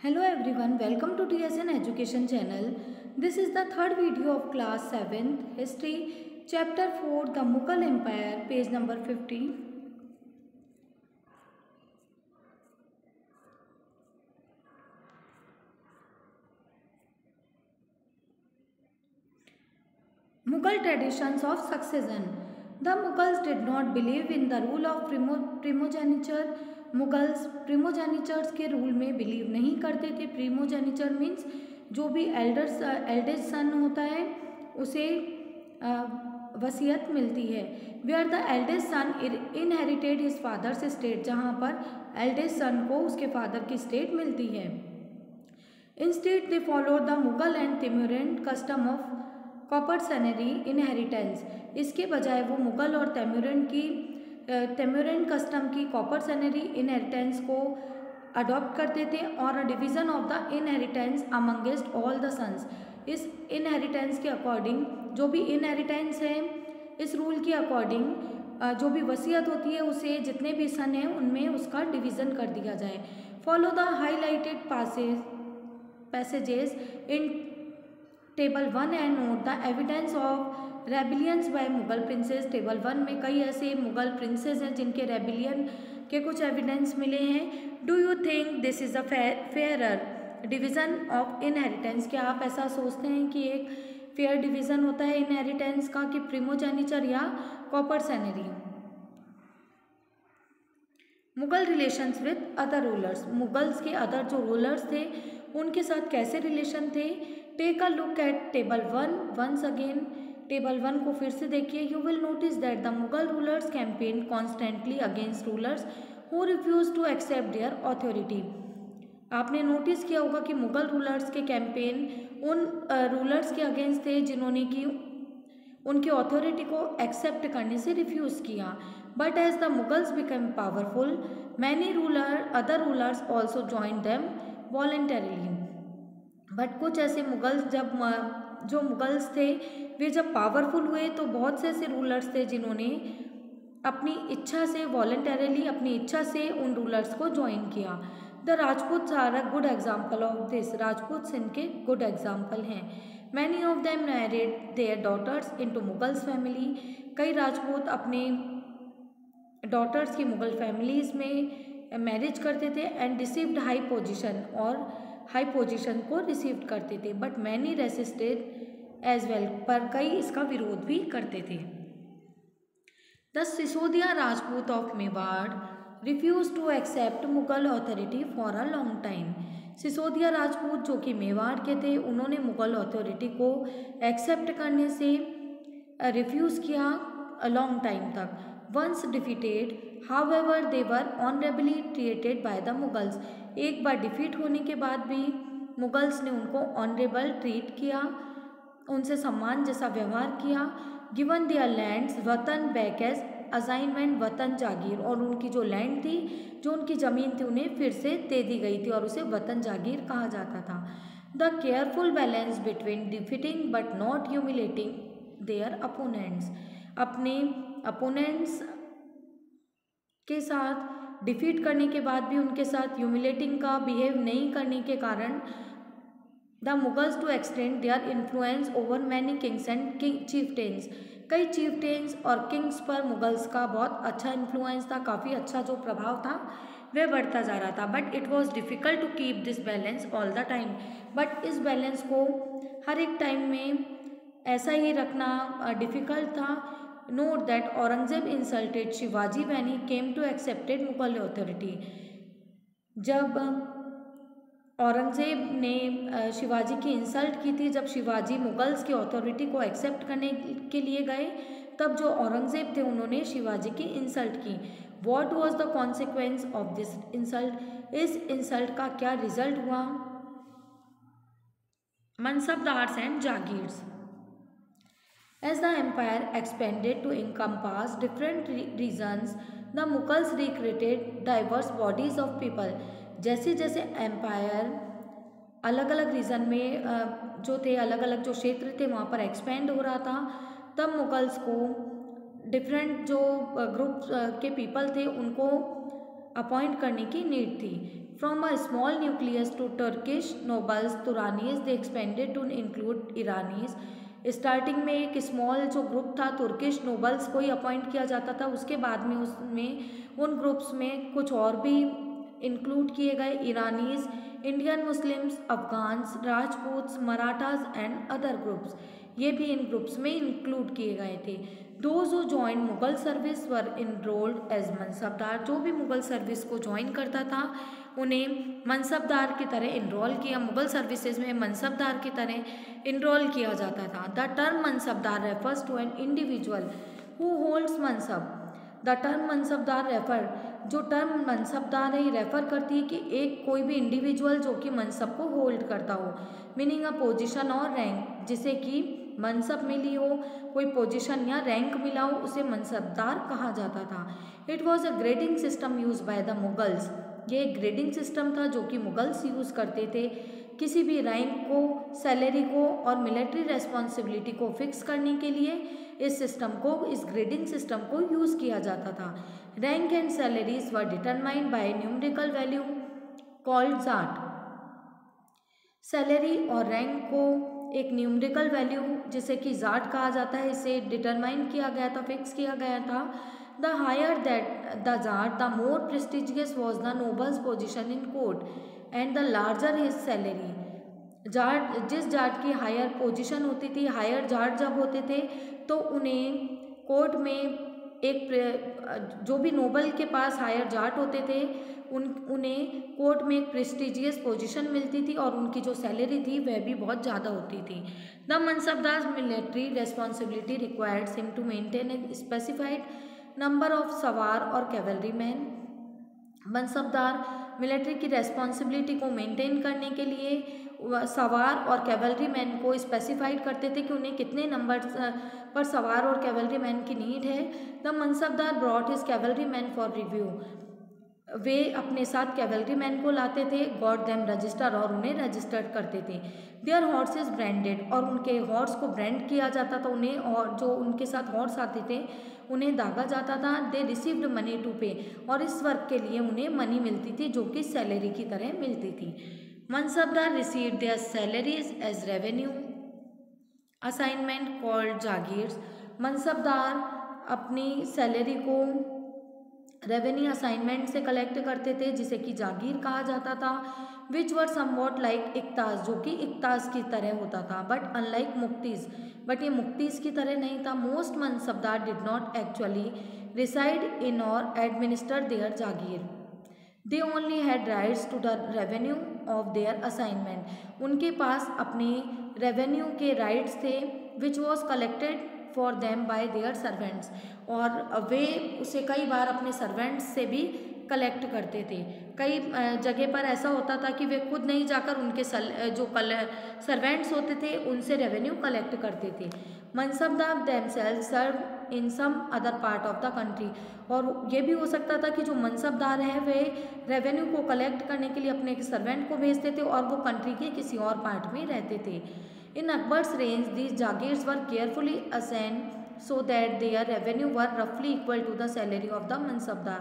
Hello everyone, welcome to TSN Education channel. This is the third video of class 7th History, chapter 4, the Mughal Empire, page number 50. Mughal traditions of succession. The Mughals did not believe in the rule of primogeniture. Mughals primogenitures के rule में believe नहीं करते थे. प्रिमोजेनिचर means जो भी eldest son होता है उसे वसीयत मिलती है. Where the eldest son inherited his father's state, जहाँ पर एल्डेस्ट सन को उसके फादर की स्टेट मिलती है. Instead they follow the Mughal and Timurid custom of coparcenary inheritance. इसके बजाय वो मुगल और तैमूरिन कस्टम की कॉपर्सनरी इनहेरिटेंस को अडॉप्ट करते थे और division of the inheritance amongst all the sons. इस इनहेरिटेंस के अकॉर्डिंग जो भी इनहेरिटेंस है, इस रूल के अकॉर्डिंग जो भी वसीयत होती है उसे जितने भी सन हैं उनमें उसका डिवीज़न कर दिया जाए. Follow the highlighted passages in table 1 and note the evidence of rebellions by Mughal princes. Table 1 में कई ऐसे मुगल प्रिंसेस हैं जिनके रेबिलियन के कुछ एविडेंस मिले हैं. Do you think this is a fairer division of inheritance? क्या आप ऐसा सोचते हैं कि एक फेयर डिवीज़न होता है इनहेरिटेंस का कि प्रिमोजेनिचर या coparcenary? Mughal relations with other rulers. Mughals के अदर जो रूलर्स थे उनके साथ कैसे रिलेशन थे? Take a look at table 1 once again. Table 1 को फिर से देखिए. You will notice that the Mughal rulers campaign constantly against rulers who refuse to accept their authority. आपने नोटिस किया होगा कि मुगल रूलर्स के कैंपेन उन रूलर्स के अगेंस्ट थे जिन्होंने कि उनकी अथॉरिटी को एक्सेप्ट करने से रिफ्यूज़ किया. But as the Mughals become powerful many other rulers also join them voluntarily. But कुछ ऐसे मुगल्स जो मुगल्स थे वे जब पावरफुल हुए तो बहुत से ऐसे रूलर्स थे जिन्होंने अपनी इच्छा से वॉलेंटरीली अपनी इच्छा से उन रूलर्स को ज्वाइन किया. The Rajputs are a good example of this. Rajputs इनके गुड एग्जाम्पल हैं. Many of them married their daughters into Mughals family. कई राजपूत अपने डॉटर्स की मुगल फैमिलीज़ में मैरिज करते थे एंड रिसीव्ड हाई पोजीशन और हाई पोजीशन को रिसीव करते थे. But many resisted as well, पर कई इसका विरोध भी करते थे. The Sisodia Rajput of Mewar refuse to accept Mughal authority for a long time. Sisodia Rajput जो कि मेवाड़ के थे उन्होंने मुगल अथॉरिटी को एक्सेप्ट करने से रिफ्यूज़ किया लॉन्ग टाइम तक. Once defeated however they were honourably treated by the Mughals. एक बार डिफीट होने के बाद भी मुगल्स ने उनको ऑनरेबल ट्रीट किया, उनसे सम्मान जैसा व्यवहार किया. गिवन देयर लैंड्स वतन बैक एज असाइनमेंट वतन जागीर. और उनकी जो लैंड थी, जो उनकी ज़मीन थी, उन्हें फिर से दे दी गई थी और उसे वतन जागीर कहा जाता था. The careful balance between defeating but not humiliating their opponents. अपने अपोनेंट्स के साथ डिफीट करने के बाद भी उनके साथ ह्यूमिलेटिंग का बिहेव नहीं करने के कारण the Mughals to extend their influence over many kings and chieftains. कई चीफटेन्स और किंग्स पर मुगल्स का बहुत अच्छा इन्फ्लुएंस था, काफ़ी अच्छा जो प्रभाव था वह बढ़ता जा रहा था. But it was difficult to keep this balance all the time. But इस बैलेंस को हर एक टाइम में ऐसा ही रखना डिफ़िकल्ट था. Note that Aurangzeb insulted Shivaji when he came to accepted Mughal authority. जब औरंगजेब ने शिवाजी की इंसल्ट की थी, जब शिवाजी मुगल्स की अथॉरिटी को एक्सेप्ट करने के लिए गए, तब जो औरंगजेब थे उन्होंने शिवाजी की इंसल्ट की. What was the consequence of this insult? इस इंसल्ट का क्या रिजल्ट हुआ? Mansabdars and jagirs. As the empire expanded to encompass different regions, the Mughals recruited diverse bodies of people. जैसे जैसे एम्पायर अलग अलग रीजन में जो थे, अलग अलग जो क्षेत्र थे वहाँ पर एक्सपेंड हो रहा था, तब मुगल्स को डिफरेंट जो ग्रुप के पीपल थे उनको अपॉइंट करने की नीड थी. From a small nucleus to Turkish nobles to Ranis, they expanded to include Iranis. Starting में एक स्मॉल जो ग्रुप था तुर्किश नोबल्स को ही अपॉइंट किया जाता था, उसके बाद में उसमें उन ग्रुप्स में कुछ और भी इंक्लूड किए गए, Iranis, Indian Muslims, Afghans, Rajputs, Marathas and other groups, ये भी इन ग्रुप्स में इंक्लूड किए गए थे। Those who join Mughal service were enrolled as mansabdar, जो भी मुगल सर्विस को ज्वाइन करता था उन्हें मनसबदार की तरह इनरोल किया, मुगल सर्विसेज में मनसबदार की तरह इनरोल किया जाता था। The term mansabdar refers to an individual who holds mansab. The term mansabdar refer, जो टर्म मनसबदार है ये रेफर करती है कि एक कोई भी इंडिविजुअल जो कि मनसब को होल्ड करता हो, मीनिंग अ पोजिशन और रैंक, जिसे कि मनसब मिली हो, कोई पोजीशन या रैंक मिला हो, उसे मनसबदार कहा जाता था। It was a grading system use by the Mughals, ये एक ग्रेडिंग सिस्टम था जो कि मुगल्स यूज़ करते थे किसी भी रैंक को, सैलरी को और मिलिट्री रेस्पॉन्सिबिलिटी को फिक्स करने के लिए। इस सिस्टम को, इस ग्रेडिंग सिस्टम को यूज़ किया जाता था। Rank and salaries were determined by numerical value called Jat. Salary और रैंक को एक न्यूमेरिकल वैल्यू जिसे कि जाट कहा जाता है, इसे डिटरमाइन किया गया था, फिक्स किया गया था। The higher that the zat the more prestigious was the noble's position in court and the larger his salary. Zat, जिस जाट की हायर पोजीशन होती थी, हायर जाट जब होते थे तो उन्हें कोर्ट में एक, जो भी नोबल के पास हायर जाट होते थे उन्हें कोर्ट में एक प्रेस्टिजियस पोजीशन मिलती थी और उनकी जो सैलरी थी वह भी बहुत ज़्यादा होती थी। The mansabdar military responsibility requireds him to maintain a specified number of sawar और कैवलरी मैन। मनसबदार मिलिट्री की रेस्पॉन्सिबिलिटी को मेंटेन करने के लिए सवार और कैवलरी मैन को स्पेसिफाइड करते थे कि उन्हें कितने नंबर पर सवार और कैवलरी मैन की नीड है। The mansabdar brought his cavalry man for review, वे अपने साथ कैवलरी मैन को लाते थे, गॉट देम रजिस्टर, और उन्हें रजिस्टर्ड करते थे। देयर हॉर्सेज ब्रांडेड, और उनके हॉर्स को ब्रांड किया जाता था उन्हें, और जो उनके साथ हॉर्स आते थे उन्हें दागा जाता था। दे रिसीव्ड मनी टू पे, और इस वर्क के लिए उन्हें मनी मिलती थी जो कि सैलरी की तरह मिलती थी। Mansabdar received their salaries as revenue assignment called jagirs. Mansabdar अपनी सैलरी को रेवेन्यू असाइनमेंट से कलेक्ट करते थे जिसे कि जागीर कहा जाता था। विच वर समवॉट लाइक इक्ताज, जो कि इक्ताज की तरह होता था, बट अनलाइक मुक्तिज, बट ये मुक्तिज की तरह नहीं था। Most mansabdar did not actually reside in और administer their jagir, they only had rights to the revenue of their assignment. उनके पास अपने रेवेन्यू के राइट्स थे which was collected for them by their servants, और वे उसे कई बार अपने सर्वेंट्स से भी कलेक्ट करते थे। कई जगह पर ऐसा होता था कि वे खुद नहीं जाकर उनके जो सर्वेंट्स होते थे उनसे रेवेन्यू कलेक्ट करते थे। Mansabdar themselves serve in some other part of the country, और ये भी हो सकता था कि जो मनसबदार है वे रेवेन्यू को कलेक्ट करने के लिए अपने सर्वेंट को भेजते थे और वो कंट्री के किसी और पार्ट में रहते थे। इन अकबर्स रेंज these jagirs were carefully assigned so that their revenue were roughly equal to the salary of the mansabdar।